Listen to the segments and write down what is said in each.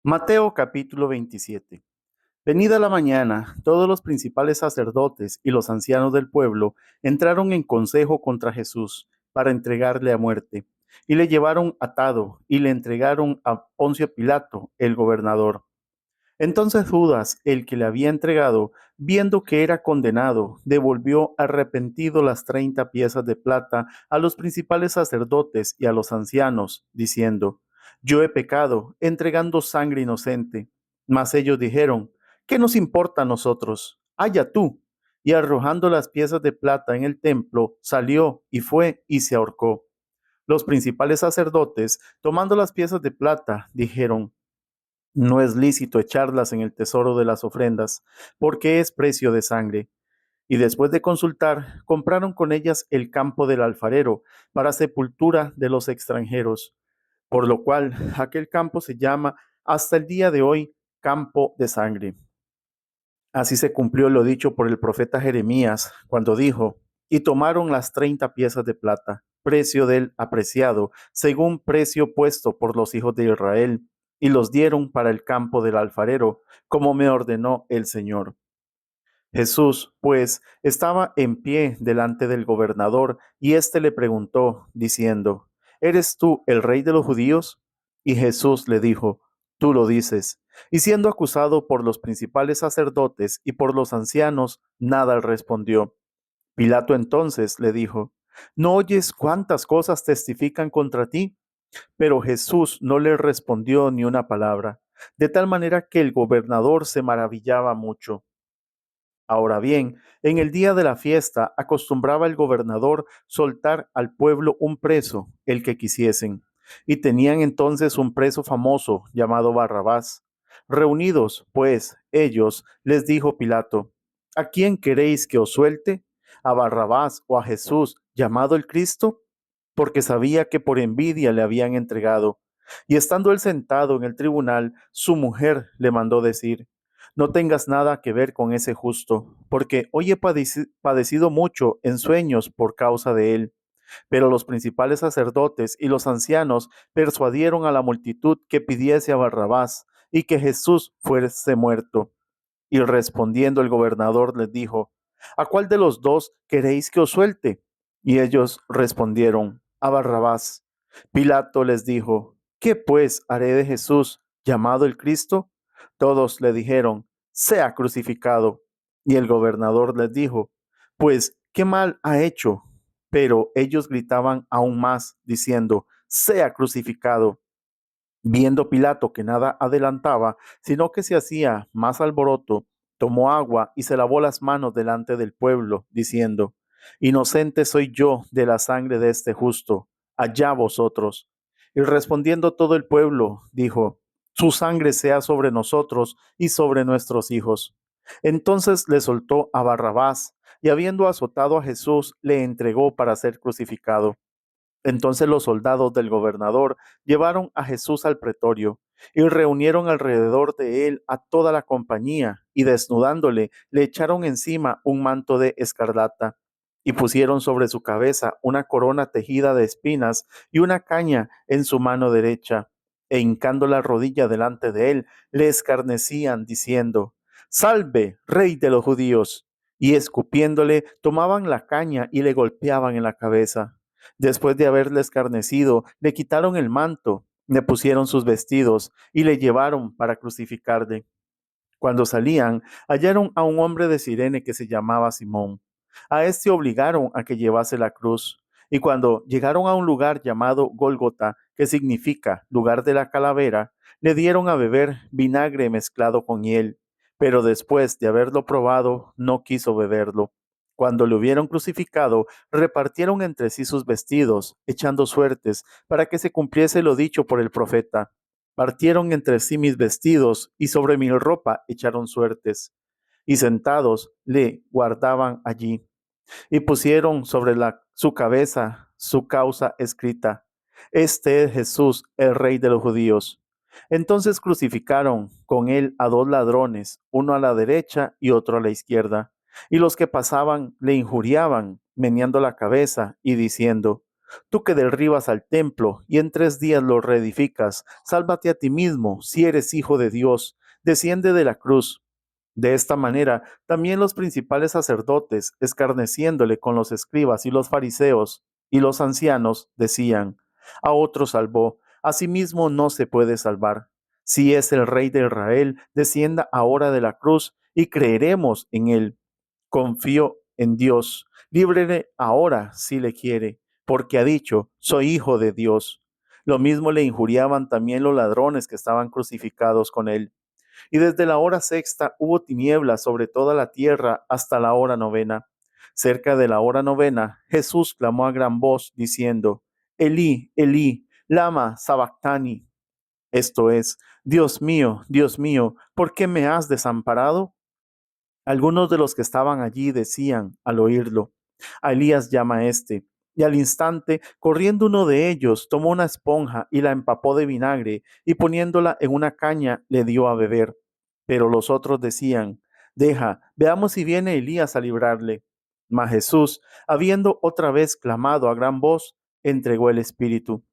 Mateo capítulo 27. Venida la mañana, todos los principales sacerdotes y los ancianos del pueblo entraron en consejo contra Jesús para entregarle a muerte, y le llevaron atado y le entregaron a Poncio Pilato, el gobernador. Entonces Judas, el que le había entregado, viendo que era condenado, devolvió arrepentido las 30 piezas de plata a los principales sacerdotes y a los ancianos, diciendo: Yo he pecado, entregando sangre inocente. Mas ellos dijeron: ¿Qué nos importa a nosotros? Allá tú. Y arrojando las piezas de plata en el templo, salió y fue y se ahorcó. Los principales sacerdotes, tomando las piezas de plata, dijeron: No es lícito echarlas en el tesoro de las ofrendas, porque es precio de sangre. Y después de consultar, compraron con ellas el campo del alfarero para sepultura de los extranjeros, por lo cual aquel campo se llama hasta el día de hoy campo de sangre. Así se cumplió lo dicho por el profeta Jeremías, cuando dijo: Y tomaron las 30 piezas de plata, precio del apreciado, según precio puesto por los hijos de Israel, y los dieron para el campo del alfarero, como me ordenó el Señor. Jesús, pues, estaba en pie delante del gobernador, y éste le preguntó, diciendo: ¿Eres tú el rey de los judíos? Y Jesús le dijo: Tú lo dices. Y siendo acusado por los principales sacerdotes y por los ancianos, nada respondió. Pilato entonces le dijo: ¿No oyes cuántas cosas testifican contra ti? Pero Jesús no le respondió ni una palabra, de tal manera que el gobernador se maravillaba mucho. Ahora bien, en el día de la fiesta acostumbraba el gobernador soltar al pueblo un preso, el que quisiesen. Y tenían entonces un preso famoso llamado Barrabás. Reunidos, pues, ellos, les dijo Pilato: ¿A quién queréis que os suelte? ¿A Barrabás o a Jesús, llamado el Cristo? Porque sabía que por envidia le habían entregado. Y estando él sentado en el tribunal, su mujer le mandó decir: No tengas nada que ver con ese justo, porque hoy he padecido mucho en sueños por causa de él. Pero los principales sacerdotes y los ancianos persuadieron a la multitud que pidiese a Barrabás y que Jesús fuese muerto. Y respondiendo el gobernador les dijo: ¿A cuál de los dos queréis que os suelte? Y ellos respondieron: A Barrabás. Pilato les dijo: ¿Qué pues haré de Jesús, llamado el Cristo? Todos le dijeron: Sea crucificado. Y el gobernador les dijo: Pues, ¿qué mal ha hecho? Pero ellos gritaban aún más, diciendo: Sea crucificado. Viendo Pilato que nada adelantaba, sino que se hacía más alboroto, tomó agua y se lavó las manos delante del pueblo, diciendo: Inocente soy yo de la sangre de este justo, allá vosotros. Y respondiendo todo el pueblo, dijo: Su sangre sea sobre nosotros y sobre nuestros hijos. Entonces le soltó a Barrabás, y habiendo azotado a Jesús, le entregó para ser crucificado. Entonces los soldados del gobernador llevaron a Jesús al pretorio y reunieron alrededor de él a toda la compañía, y desnudándole le echaron encima un manto de escarlata y pusieron sobre su cabeza una corona tejida de espinas y una caña en su mano derecha, e hincando la rodilla delante de él, le escarnecían diciendo: Salve, rey de los judíos. Y escupiéndole, tomaban la caña y le golpeaban en la cabeza. Después de haberle escarnecido, le quitaron el manto, le pusieron sus vestidos y le llevaron para crucificarle. Cuando salían, hallaron a un hombre de Cirene que se llamaba Simón. A este obligaron a que llevase la cruz. Y cuando llegaron a un lugar llamado Gólgota, que significa lugar de la calavera, le dieron a beber vinagre mezclado con hiel. Pero después de haberlo probado, no quiso beberlo. Cuando le hubieron crucificado, repartieron entre sí sus vestidos, echando suertes, para que se cumpliese lo dicho por el profeta: Partieron entre sí mis vestidos, y sobre mi ropa echaron suertes. Y sentados le guardaban allí. Y pusieron sobre su cabeza su causa escrita: Este es Jesús, el Rey de los judíos. Entonces crucificaron con él a dos ladrones, uno a la derecha y otro a la izquierda. Y los que pasaban le injuriaban, meneando la cabeza y diciendo: Tú que derribas al templo y en 3 días lo reedificas, sálvate a ti mismo, si eres hijo de Dios, desciende de la cruz. De esta manera, también los principales sacerdotes, escarneciéndole con los escribas y los fariseos y los ancianos, decían: a otro salvó, a sí mismo no se puede salvar. Si es el Rey de Israel, descienda ahora de la cruz y creeremos en él. Confío en Dios, líbrele ahora si le quiere, porque ha dicho: soy hijo de Dios. Lo mismo le injuriaban también los ladrones que estaban crucificados con él. Y desde la hora sexta hubo tinieblas sobre toda la tierra hasta la hora novena. Cerca de la hora novena, Jesús clamó a gran voz, diciendo: Elí, Elí, lama sabactani. Esto es: Dios mío, ¿por qué me has desamparado? Algunos de los que estaban allí decían al oírlo: a Elías llama a este. Y al instante, corriendo uno de ellos, tomó una esponja y la empapó de vinagre, y poniéndola en una caña, le dio a beber. Pero los otros decían: deja, veamos si viene Elías a librarle. Mas Jesús, habiendo otra vez clamado a gran voz, entregó el espíritu.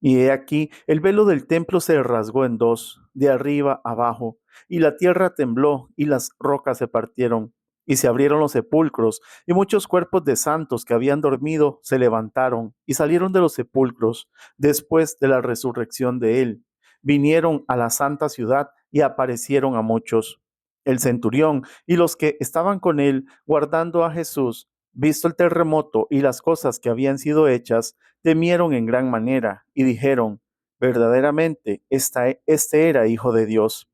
Y he aquí, el velo del templo se rasgó en dos, de arriba abajo, y la tierra tembló, y las rocas se partieron, y se abrieron los sepulcros, y muchos cuerpos de santos que habían dormido se levantaron, y salieron de los sepulcros, después de la resurrección de él. Vinieron a la santa ciudad, y aparecieron a muchos. El centurión y los que estaban con él, guardando a Jesús, visto el terremoto y las cosas que habían sido hechas, temieron en gran manera y dijeron: verdaderamente, este era hijo de Dios.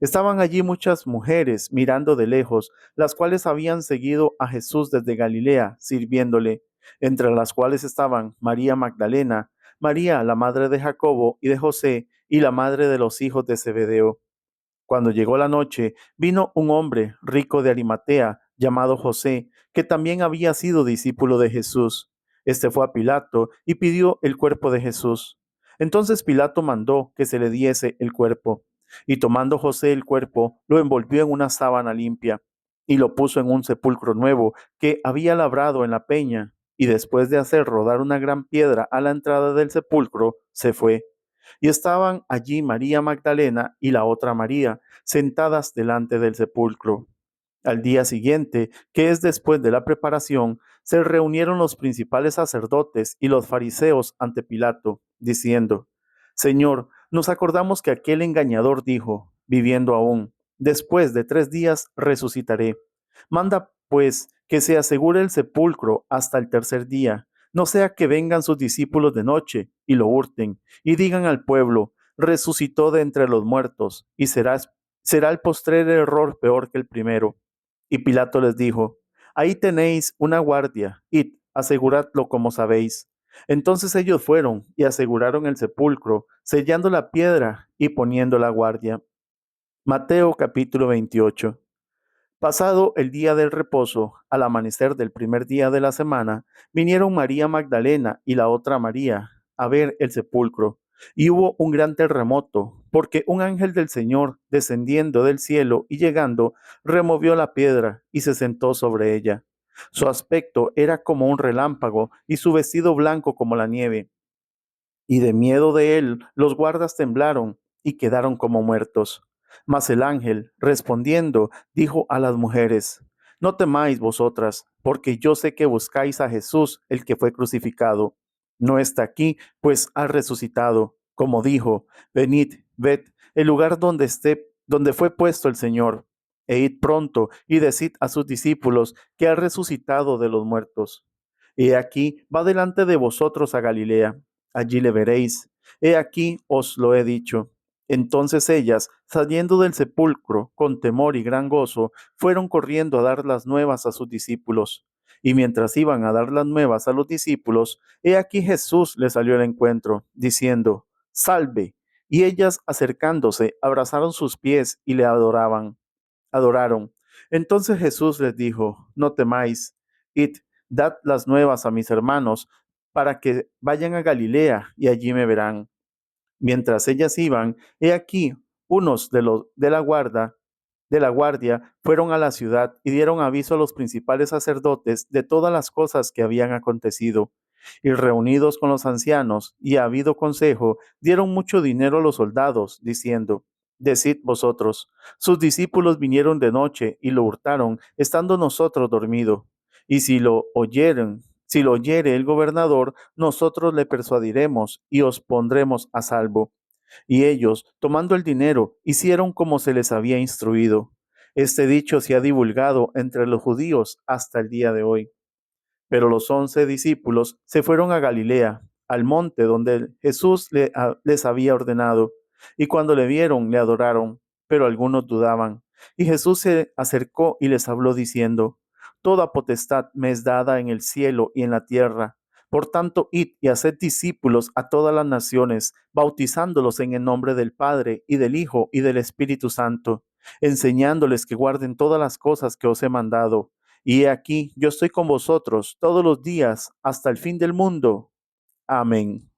Estaban allí muchas mujeres mirando de lejos, las cuales habían seguido a Jesús desde Galilea, sirviéndole, entre las cuales estaban María Magdalena, María, la madre de Jacobo y de José, y la madre de los hijos de Zebedeo. Cuando llegó la noche, vino un hombre rico de Arimatea, llamado José, que también había sido discípulo de Jesús. Este fue a Pilato y pidió el cuerpo de Jesús. Entonces Pilato mandó que se le diese el cuerpo. Y tomando José el cuerpo, lo envolvió en una sábana limpia y lo puso en un sepulcro nuevo que había labrado en la peña. Y después de hacer rodar una gran piedra a la entrada del sepulcro, se fue. Y estaban allí María Magdalena y la otra María, sentadas delante del sepulcro. Al día siguiente, que es después de la preparación, se reunieron los principales sacerdotes y los fariseos ante Pilato, diciendo: Señor, nos acordamos que aquel engañador dijo, viviendo aún: después de 3 días resucitaré. Manda, pues, que se asegure el sepulcro hasta el tercer día, no sea que vengan sus discípulos de noche y lo hurten, y digan al pueblo: resucitó de entre los muertos, y será el postrer error peor que el primero. Y Pilato les dijo: ahí tenéis una guardia, id, aseguradlo como sabéis. Entonces ellos fueron y aseguraron el sepulcro, sellando la piedra y poniendo la guardia. Mateo capítulo 28. Pasado el día del reposo, al amanecer del primer día de la semana, vinieron María Magdalena y la otra María a ver el sepulcro. Y hubo un gran terremoto, porque un ángel del Señor, descendiendo del cielo y llegando, removió la piedra y se sentó sobre ella. Su aspecto era como un relámpago y su vestido blanco como la nieve. Y de miedo de él, los guardas temblaron y quedaron como muertos. Mas el ángel, respondiendo, dijo a las mujeres: no temáis vosotras, porque yo sé que buscáis a Jesús, el que fue crucificado. No está aquí, pues ha resucitado, como dijo: venid, ved el lugar donde fue puesto el Señor, e id pronto y decid a sus discípulos que ha resucitado de los muertos. He aquí, va delante de vosotros a Galilea, allí le veréis. He aquí os lo he dicho. Entonces ellas, saliendo del sepulcro con temor y gran gozo, fueron corriendo a dar las nuevas a sus discípulos. Y mientras iban a dar las nuevas a los discípulos, he aquí Jesús les salió al encuentro, diciendo: Salve. Y ellas, acercándose, abrazaron sus pies y le adoraron. Entonces Jesús les dijo: no temáis, id, dad las nuevas a mis hermanos, para que vayan a Galilea y allí me verán. Mientras ellas iban, he aquí unos de la guardia fueron a la ciudad y dieron aviso a los principales sacerdotes de todas las cosas que habían acontecido. Y reunidos con los ancianos y habido consejo, dieron mucho dinero a los soldados, diciendo, decid vosotros, sus discípulos vinieron de noche y lo hurtaron, estando nosotros dormidos. Y si lo oyere el gobernador, nosotros le persuadiremos y os pondremos a salvo. Y ellos, tomando el dinero, hicieron como se les había instruido. Este dicho se ha divulgado entre los judíos hasta el día de hoy. Pero los 11 discípulos se fueron a Galilea, al monte donde Jesús les había ordenado. Y cuando le vieron, le adoraron, pero algunos dudaban. Y Jesús se acercó y les habló diciendo, Toda potestad me es dada en el cielo y en la tierra. Por tanto, id y haced discípulos a todas las naciones, bautizándolos en el nombre del Padre y del Hijo y del Espíritu Santo, enseñándoles que guarden todas las cosas que os he mandado. Y he aquí, yo estoy con vosotros todos los días hasta el fin del mundo. Amén.